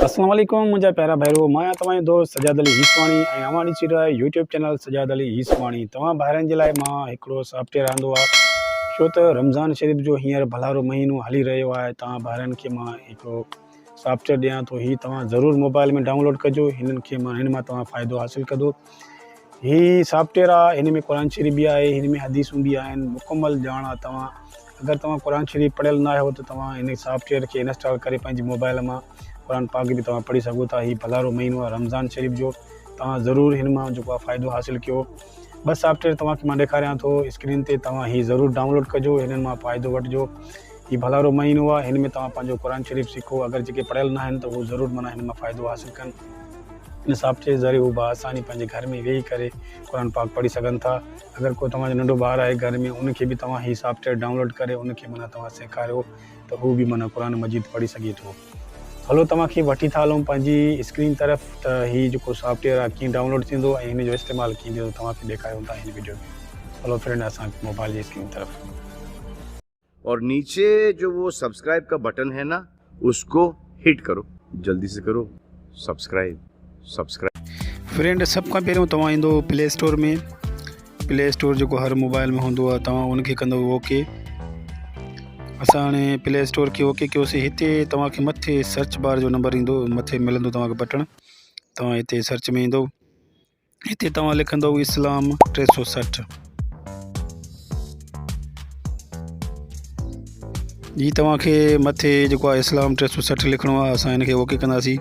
अस्सलाम वालेकुम मुझा प्यारा भाइरो मैं तव्हांजो दोस्त सजाद अली हीसवाणी ऐं अवां ॾिसी रहिया आहियो यूट्यूब चैनल सजाद अली हीसवाणी। तव्हां भाइरनि जे लाइ मां हिकिड़ो सॉफ्टवेयर आंदो आहे छो त रमज़ान शरीफ़ जो हींअर भलारो महीनो हली रहियो आहे। तव्हां भाइरनि खे मां हिकिड़ो सॉफ्टवेयर ॾियां थो, हीउ तव्हां ज़रूरु मोबाइल में डाउनलोड कजो। हिन मां तव्हां फ़ाइदो हासिलु कंदो। हीउ सॉफ्टवेयर आहे, हिन में क़ुरान शरीफ़ बि आहे, हिन में हदीसूं बि आहिनि, मुकमल ॼाण आहे। अगरि तव्हां क़ुरान शरीफ़ पढ़ियल न आहियो त तव्हां हिन सॉफ्टवेयर खे इंस्टॉल करे पंहिंजी मोबाइल मां क़ुरान पाक भी तव्हां पढ़ी सघो था। हीउ भलारो महीनो आहे रमज़ान शरीफ़ जो, तव्हां ज़रूरु हिन मां जेको आहे फ़ाइदो हासिलु कयो। बस सॉफ्टवेयर तव्हांखे मां ॾेखारियां थो स्क्रीन ते, तव्हां हीउ ज़रूरु डाउनलोड कजो, हिननि मां फ़ाइदो वठिजो। हीउ भलारो महीनो आहे, हिन में तव्हां पंहिंजो क़ुरान शरीफ़ सिखो। अगरि जेके पढ़ियल न आहिनि त उहो ज़रूरु माना हिन मां फ़ाइदो हासिलु कनि। इन सॉफ्टवेयर ज़रिए उहो आसानी पंहिंजे घर में वेही करे क़ुरान पाक पढ़ी सघनि था। अगरि को तव्हांजो नंढो ॿारु आहे घर में, उनखे बि तव्हां हीउ सॉफ्टवेयर डाउनलोड करे उनखे माना तव्हां सेखारियो त हू बि माना क़ुरान मजीद पढ़ी सघे थो। हलो तव्हांखे वठी था हलूं पंहिंजी स्क्रीन तरफ़ त हीउ जेको सॉफ्टवेयर आहे कीअं डाउनलोड थींदो ऐं हिन जो इस्तेमालु कीअं थींदो तव्हांखे ॾेखारियूं था हिन वीडियो में। हलो फ्रेंड, असां मोबाइल जी स्क्रीन तरफ़, और नीचे जो वो सब्सक्राइब का बटन है ना, उसको हिट करो, जल्दी से करो सब्सक्राइब। फ्रेंड, सब खां पहिरियों तव्हां ईंदो प्ले स्टोर में। प्ले स्टोर जेको हर मोबाइल में हूंदो आहे, तव्हां उनखे कंदो ओके। असां हाणे प्ले स्टोर खे ओके कयोसीं। हिते तव्हांखे मथे सर्च बार जो नंबर ईंदो, मथे मिलंदो तव्हांखे बटण। तव्हां हिते सर्च में ईंदो, हिते तव्हां लिखंदो इस्लाम 360। जी तव्हांखे मथे जेको आहे इस्लाम 360 लिखणो आहे। असां हिनखे ओके कंदासीं।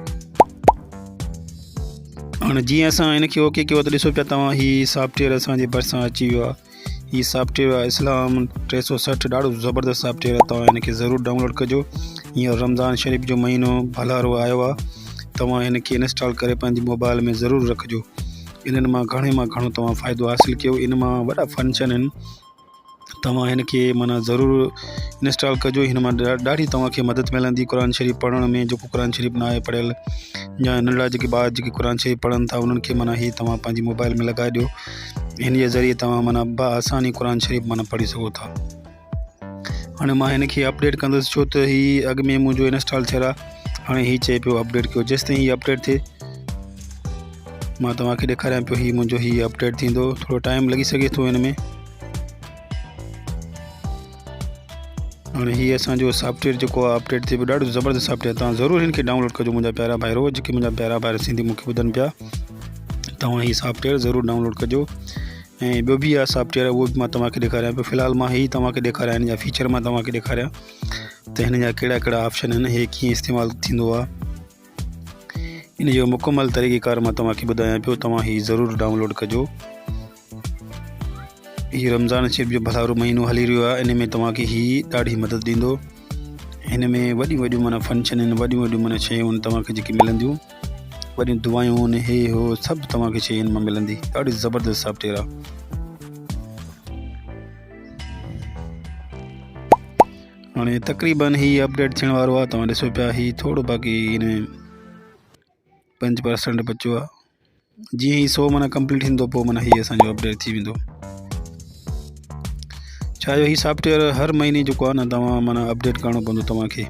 हाणे जीअं असां हिनखे ओके कयो त ॾिसो पिया तव्हां, हीउ सॉफ्टवेयर असांजे भरिसां अची वियो आहे। हीउ सॉफ्टवेयर आहे इस्लाम 360, ॾाढो ज़बरदस्त सॉफ्टवेयर आहे। तव्हां हिनखे ज़रूरु डाउनलोड कजो। हींअर रमज़ान शरीफ़ जो महीनो भलारो आयो आहे, तव्हां हिनखे इंस्टॉल करे पंहिंजी मोबाइल में ज़रूरु रखिजो। इन्हनि मां घणो तव्हां फ़ाइदो हासिलु कयो। इन मां वॾा फंक्शन आहिनि, तव्हां हिनखे माना ज़रूरु इंस्टॉल कजो। हिन मां ॾाढी तव्हांखे मदद मिलंदी क़ुरान शरीफ़ पढ़ण में। जेको क़ुरान शरीफ़ न आहे पढ़ियल, या नंढड़ा जेके ॿार जेके क़ुरान शरीफ़ पढ़नि था, उन्हनि खे माना हीउ तव्हां पंहिंजी मोबाइल में लॻाए ॾियो। हिन जे ज़रिए तव्हां माना आसानी क़ुरान शरीफ़ माना पढ़ी सघो था। हाणे मां हिनखे अपडेट कंदुसि छो त हीउ अॻु में मुंहिंजो इंस्टॉल थियल आहे। हाणे हीउ चए पियो अपडेट कयो। जेसिताईं हीउ अपडेट थिए मां तव्हांखे ॾेखारियां पियो। हीउ मुंहिंजो हीउ अपडेट थींदो, थोरो टाइम लॻी सघे थो हिन में। हाणे हीउ असांजो सॉफ्टवेयर जेको आहे अपडेट थिए पियो, ॾाढो ज़बरदस्त सॉफ्टवेयर। तव्हां ज़रूरु हिनखे डाउनलोड कजो मुंहिंजा प्यारा भाइरो। जेके मुंहिंजा प्यारा भाइर सिंधी मूंखे ॿुधनि पिया, तव्हां हीउ सॉफ्टवेयर ज़रूरु डाउनलोड कजो। ऐं ॿियो बि आहे सॉफ्टवेयर, उहो बि मां तव्हांखे ॾेखारियां पियो। फ़िलहालु मां हीउ तव्हांखे ॾेखारियां, हिन जा फीचर मां तव्हांखे ॾेखारियां त हिन जा कहिड़ा कहिड़ा ऑप्शन आहिनि, हे कीअं इस्तेमालु थींदो आहे। इन जो मुकमल तरीक़ेकार मां तव्हांखे ॿुधायां पियो। तव्हां हीउ ज़रूरु डाउनलोड कजो। हीउ रमज़ान शरीफ़ जो भलारो महीनो हली रहियो आहे, इन में तव्हांखे हीउ ॾाढी मदद ॾींदो। हिन में वॾियूं माना फंक्शन आहिनि, वॾियूं माना शयूं आहिनि तव्हांखे जेके मिलंदियूं, वॾियूं दुआयूं आहिनि, हे हो सभु तव्हांखे शइ हिन मां मिलंदी। ॾाढी ज़बरदस्त सॉफ्टवेयर आहे। हाणे तक़रीबन हीउ अपडेट थियण वारो आहे। तव्हां ॾिसो पिया, हीउ थोरो बाक़ी हिन में 5% बचियो आहे। जीअं हीउ 100 माना कंप्लीट थींदो, पोइ माना हीउ असांजो अपडेट थी वेंदो। छा जो हीउ सॉफ्टवेयर हर महीने जेको आहे न, तव्हां माना अपडेट करिणो पवंदो। तव्हांखे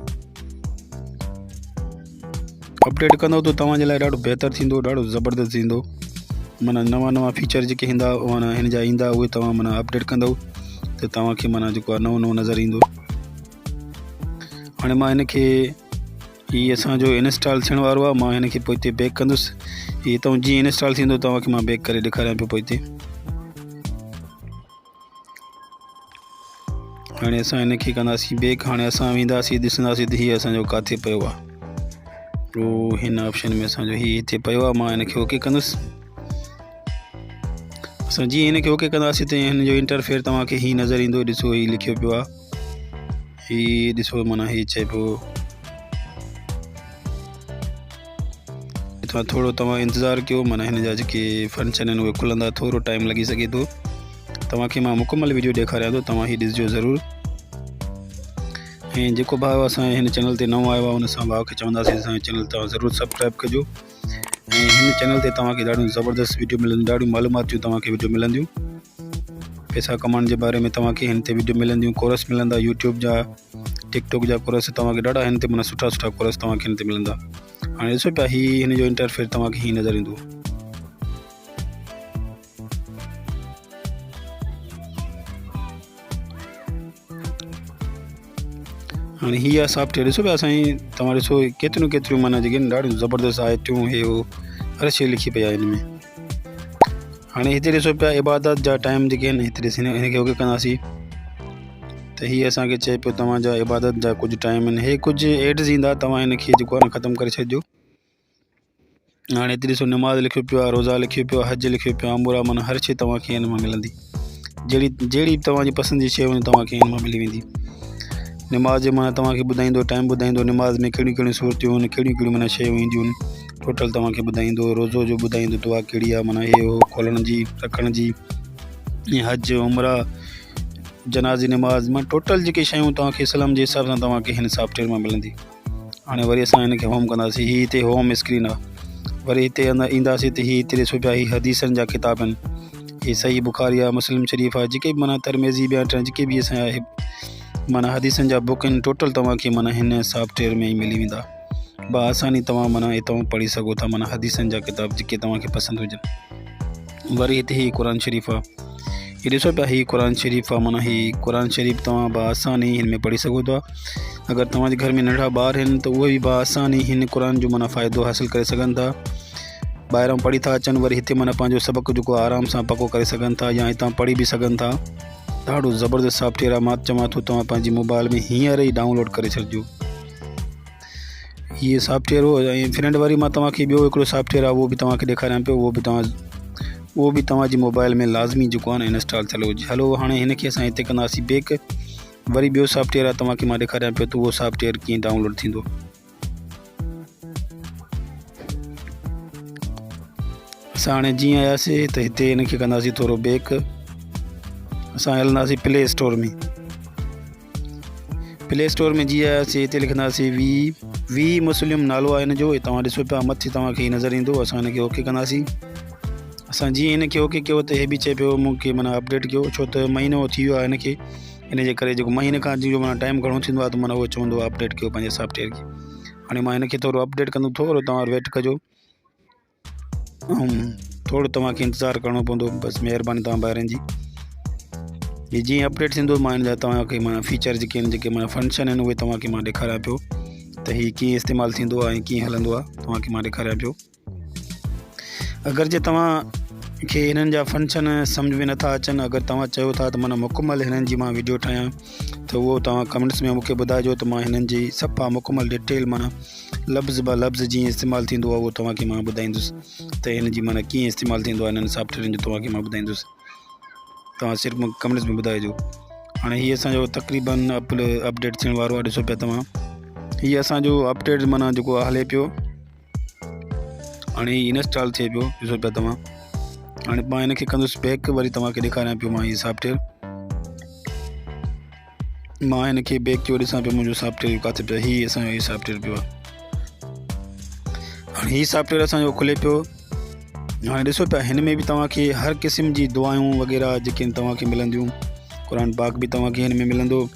अपडेट कंदव त तव्हांजे लाइ ॾाढो बहितरु थींदो, ॾाढो ज़बरदस्त थींदो। माना नवां फीचर जेके ईंदा माना हिन जा ईंदा, उहे तव्हां माना अपडेट कंदव त तव्हांखे माना जेको आहे नओं नज़र ईंदो। हाणे मां हिनखे, हीउ असांजो इंस्टॉल थियण वारो आहे। मां हिनखे पोइ हिते बैक कंदुसि। हीउ तव्हां जीअं इंस्टॉल थींदो तव्हांखे मां बैक करे ॾेखारियां पियो पोइ हिते। हाणे असां हिनखे कंदासीं बैक। हाणे असां वेंदासीं, ॾिसंदासीं त हीउ असांजो किथे पियो आहे। पोइ हिन ऑप्शन में असांजो हीउ हिते पियो आहे। मां हिनखे ओके कंदुसि। असां जीअं हिनखे ओके कंदासीं त हिन जो इंटरफेयर तव्हांखे हीउ नज़र ईंदो। ॾिसो हीउ लिखियो पियो आहे, हीउ ॾिसो माना हीउ चए पियो। थोरो तव्हां इंतज़ारु कयो, माना हिन जा जेके फंक्शन आहिनि उहे खुलंदा। थोरो टाइम लॻी सघे थो। तव्हांखे मां मुकमल वीडियो ॾेखारियां थो, तव्हां हीउ ॾिसजो ज़रूरु। ऐं जेको भाउ असांजे हिन चैनल ते नओं आयो आहे, उन सां भाउ खे चवंदासीं असांजे चैनल तव्हां ज़रूरु सब्सक्राइब कजो। ऐं हिन चैनल ते तव्हांखे ॾाढियूं ज़बरदस्त वीडियो मिलंदियूं, ॾाढियूं मालूमातियूं तव्हांखे वीडियो मिलंदियूं। पैसा कमाइण जे बारे में तव्हांखे हिन ते वीडियो मिलंदियूं। कोर्स मिलंदा यूट्यूब जा, टिकटॉक जा कोर्स तव्हांखे ॾाढा हिन ते माना सुठा कोर्स तव्हांखे हिन ते मिलंदा। हाणे ॾिसो पिया हिन जो इंटरफेयर तव्हांखे हीअं नज़र ईंदो। हाणे हीअ आहे सॉफ्टवेयर। ॾिसो पिया साईं, तव्हां ॾिसो केतिरियूं माना जेके ॾाढियूं ज़बरदस्त आयतूं हे हो हर शइ लिखी पई आहे हिन में। हाणे हिते ॾिसो पिया इबादत जा टाइम जेके आहिनि, हिते ॾिस हिनखे ओके कंदासीं त हीअ असांखे चए पियो तव्हांजा इबादत जा कुझु टाइम आहिनि। हे कुझु एड्स ईंदा, तव्हां हिनखे जेको आहे न ख़तमु करे छॾिजो। हाणे हिते ॾिसो नमाज़ लिखियो पियो आहे, रोज़ा लिखियो पियो आहे, हज लिखियो पियो आहे, उमरा, माना हर शइ तव्हांखे हिन मां मिलंदी। जहिड़ी तव्हांजी पसंदि जी शइ हूंदी तव्हांखे हिन मां मिली वेंदी। नमाज़ जे माना तव्हांखे ॿुधाईंदो, टाइम ॿुधाईंदो, नमाज़ में कहिड़ियूं सूरतियूं आहिनि, कहिड़ियूं माना शयूं ईंदियूं आहिनि, टोटल तव्हांखे ॿुधाईंदो। रोज़ो जो ॿुधाईंदो, दुआ कहिड़ी आहे, माना हे हो खोलण जी, रखण जी, हज, उमरा, जनाज़ी नमाज़, मां टोटल जेके शयूं तव्हांखे इस्लाम जे हिसाब सां तव्हांखे हिन सॉफ्टवेयर मां मिलंदी। हाणे वरी असां हिनखे होम कंदासीं। हीअ हिते होम स्क्रीन आहे। वरी हिते अंदरि ईंदासीं त हीअ हिते ॾिसो पिया हीअ हदीसनि जा किताब आहिनि। हीअ सही बुखारी आहे, मुस्लिम शरीफ़ आहे, जेके बि माना तरमेज़ी ॿिया जेके बि असांजा माना हदीसनि जा बुक आहिनि, टोटल तव्हांखे माना हिन सॉफ्टवेयर में ई मिली वेंदा। आसानी तव्हां माना हितां पढ़ी सघो था, माना हदीसनि जा किताब जेके तव्हांखे पसंदि हुजनि। वरी हिते हीअ क़ुरान शरीफ़ आहे। हीअ ॾिसो पिया हीअ क़ुरान शरीफ़ आहे। माना हीअ क़ुरान शरीफ़ तव्हां आसानी हिन में पढ़ी सघो था। अगरि तव्हांजे घर में नंढा ॿार आहिनि त उहे बि आसानी हिन क़ुरान जो माना फ़ाइदो हासिलु करे सघनि था। ॿाहिरां पढ़ी था अचनि, वरी हिते माना पंहिंजो सबक़ु जेको आराम सां पको करे सघनि था, या हितां पढ़ी बि सघनि था। ॾाढो ज़बरदस्त सॉफ्टवेयर आहे। मां चवां थो तव्हां पंहिंजी मोबाइल में हींअर ई डाउनलोड करे छॾिजो हीअ सॉफ्टवेयर हो। ऐं फ्रेंड वरी मां तव्हांखे ॿियो हिकिड़ो सॉफ्टवेयर आहे, उहो बि तव्हांखे ॾेखारियां पियो। उहो बि तव्हांजी मोबाइल में लाज़मी जेको आहे न इंस्टॉल थियल हुजे। हलो हाणे हिनखे असां हिते कंदासीं बैक। वरी ॿियो सॉफ्टवेयर आहे, तव्हांखे मां ॾेखारियां पियो त उहो सॉफ्टवेयर कीअं डाउनलोड थींदो। असां हाणे जीअं आयासीं त हिते हिनखे कंदासीं थोरो बैक। असां हलंदासीं प्ले स्टोर में। प्ले स्टोर में जीअं आयासीं हिते लिखंदासीं वी मुस्लिम नालो आहे हिन जो। तव्हां ॾिसो पिया मथे तव्हांखे हीअ नज़र ईंदो। असां हिनखे ओके कंदासीं। असां जीअं हिनखे ओके कयो त हे बि चए पियो मूंखे माना अपडेट कयो, छो त महीनो थी वियो आहे हिनखे। इन जे करे जेको महीने खां जो माना टाइम घणो थींदो आहे त माना उहो चवंदो आहे अपडेट कयो पंहिंजे सॉफ्टवेयर खे। हाणे मां हिनखे थोरो अपडेट कंदुमि, थोरो तव्हां वेट कजो ऐं थोरो तव्हांखे इंतज़ारु करिणो पवंदो। बसि महिरबानी तव्हां ॿाहिरनि जी। हीअ जीअं अपडेट थींदो मां हिन जा तव्हांखे माना फीचर जेके आहिनि, जेके माना फंक्शन आहिनि, उहे तव्हांखे मां ॾेखारियां पियो त हीअ कीअं इस्तेमालु थींदो आहे ऐं कीअं हलंदो आहे, तव्हांखे मां ॾेखारियां पियो। अगरि जे तव्हांखे हिननि जा फंक्शन सम्झ में नथा अचनि, अगरि तव्हां चयो था त माना मुकमल हिननि जी मां वीडियो ठाहियां, त उहो तव्हां कमेंट्स में मूंखे ॿुधाइजो त मां हिननि जी सफ़ा मुकमल डिटेल माना लफ़्ज़ ब लफ़्ज़ जीअं इस्तेमालु थींदो आहे उहो तव्हांखे मां ॿुधाईंदुसि त हिन जी माना कीअं इस्तेमालु थींदो आहे हिननि सॉफ्टवेयर जो, तव्हांखे मां ॿुधाईंदुसि। तव्हां सिर्फ़ु कमेंट्स में ॿुधाइजो। हाणे हीअ असांजो तक़रीबन अपडेट थियण वारो आहे। ॾिसो पिया तव्हां, हीअ असांजो अपडेट माना जेको आहे हले पियो। हाणे हीअ इंस्टॉल थिए पियो, ॾिसो पिया तव्हां। हाणे मां हिनखे कंदुसि बैक। वरी तव्हांखे ॾेखारियां पियो मां हीअ सॉफ्टवेयर। मां हिनखे बैक कयो, ॾिसां पियो मुंहिंजो सॉफ्टवेयर किथे पियो। हीअ असांजो हीअ सॉफ्टवेयर पियो आहे। हाणे हीअ सॉफ्टवेयर असांजो खुले पियो। हाणे ॾिसो पिया हिन में बि तव्हांखे हर क़िस्म जी दुआऊं वग़ैरह जेके तव्हांखे मिलंदियूं। क़ुरान पाक बि तव्हांखे हिन में मिलंदो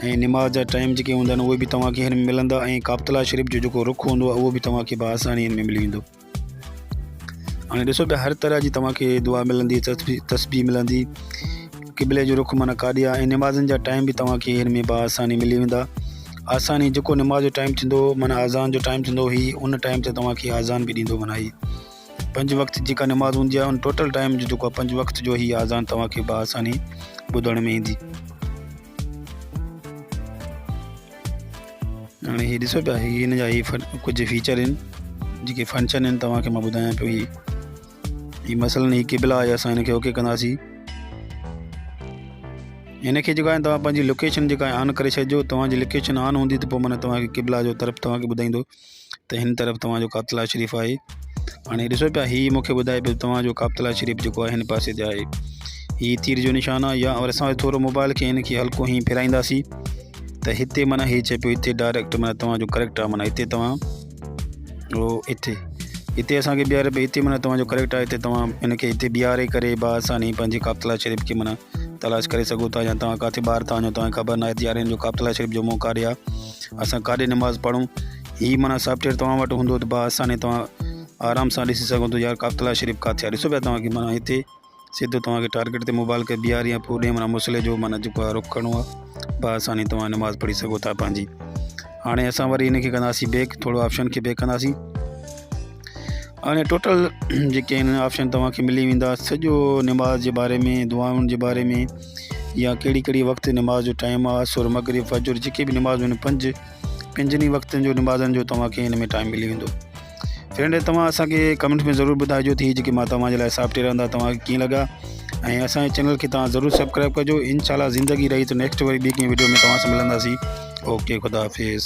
ऐं नमाज़ जा टाइम जेके हूंदा आहिनि उहे बि तव्हांखे हिन में मिलंदा। ऐं काबतुल्ला शरीफ़ जो जेको रुख़ हूंदो आहे उहो बि तव्हांखे बआसानी हिन में मिली वेंदो। हाणे ॾिसो पिया हर तरह जी तव्हांखे दुआ मिलंदी, तस्बीह मिलंदी, क़िबले जो रुख़ माना काॾे आहे, ऐं नमाज़नि जा टाइम बि तव्हांखे हिन में बआसानी मिली वेंदा। आसानी जेको नमाज़ जो टाइम थींदो, माना अज़ान जो टाइम थींदो, ही उन टाइम ते तव्हांखे अज़ान बि ॾींदो। माना ही 5 वक़्त जेका नमाज़ हूंदी आहे उन टोटल टाइम जो जेको आहे 5 वक़्त जो ही अज़ान तव्हांखे बआसानी ॿुधण में ईंदी। हाणे हीअ ॾिसो पिया हिन जा कुझु फीचर आहिनि, जेके फंक्शन आहिनि तव्हांखे मां ॿुधायां पियो। ही मसलन ही क़िबला आहे, असां हिनखे ओके कंदासीं। हिनखे जेका आहे तव्हां पंहिंजी लोकेशन जेका आहे ऑन करे छॾिजो। तव्हांजी लोकेशन ऑन हूंदी त पोइ माना तव्हांखे क़िबला जो तरफ़ तव्हांखे ॿुधाईंदो त हिन तरफ़ तव्हांजो काबतुल्ला शरीफ़ आहे। हाणे ॾिसो पिया हीअ मूंखे ॿुधाए पियो तव्हांजो काबतुल्ला शरीफ़ जेको आहे हिन पासे ते आहे। हीअ तीर जो निशान आहे। या और असां थोरो मोबाइल खे हिनखे हल्को हीअं फिराईंदासीं त हिते माना हीअ चए पियो हिते डायरेक्ट माना तव्हांजो करेक्ट आहे। माना हिते तव्हां उहो हिते असांखे बीहारे पियो। हिते माना तव्हांजो करेक्ट आहे। हिते तव्हां हिनखे हिते बीहारे करे बआसानी पंहिंजे काबतुल्ला शरीफ़ खे माना तलाश करे सघो था। या तव्हां किथे ॿाहिरि था वञो, तव्हांखे ख़बर न आहे यार हिन जो काबतुल्ला शरीफ़ जो मुंहुं काॾे आहे, असां काॾे नमाज़ पढ़ूं, ही माना सॉफ्टवेयर तव्हां वटि हूंदो त भाउ असां ने तव्हां आराम सां ॾिसी सघो था यार काकतला शरीफ़ किथे आहे। ॾिसो पिया तव्हांखे माना हिते सिधो तव्हांखे टारगेट ते मोबाइल खे बीहार या पोइ ॾे माना मुसले जो माना जेको आहे रुख करिणो आहे, भाउ असां ने तव्हां नमाज़ पढ़ी सघो था पंहिंजी। हाणे असां वरी इनखे कंदासीं बैक, थोरो ऑप्शन खे बैक कंदासीं। हाणे टोटल जेके आहिनि ऑप्शन तव्हांखे मिली वेंदा सॼो नमाज़ जे बारे में, दुआउनि जे बारे में, या कहिड़ी कहिड़ी वक़्तु नमाज़ जो टाइम आहे, असुर मगरिब फजर जेके बि नमाज़ आहिनि पंजनि वक़्तनि जो नमाज़नि जो तव्हांखे हिन में टाइम मिली वेंदो। फ्रेंड तव्हां असांखे कमेंट में ज़रूरु ॿुधाइजो थी जेके मां तव्हांजे लाइ सॉफ्टवेयर रहंदा तव्हांखे कीअं लॻा, ऐं असांजे चैनल खे तव्हां ज़रूरु सब्सक्राइब कजो। इंशाल्लाह ज़िंदगी रही त नेक्स्ट वरी ॿी कंहिं वीडियो में तव्हां सां मिलंदासीं। ओके, ख़ुदा हाफ़िज़।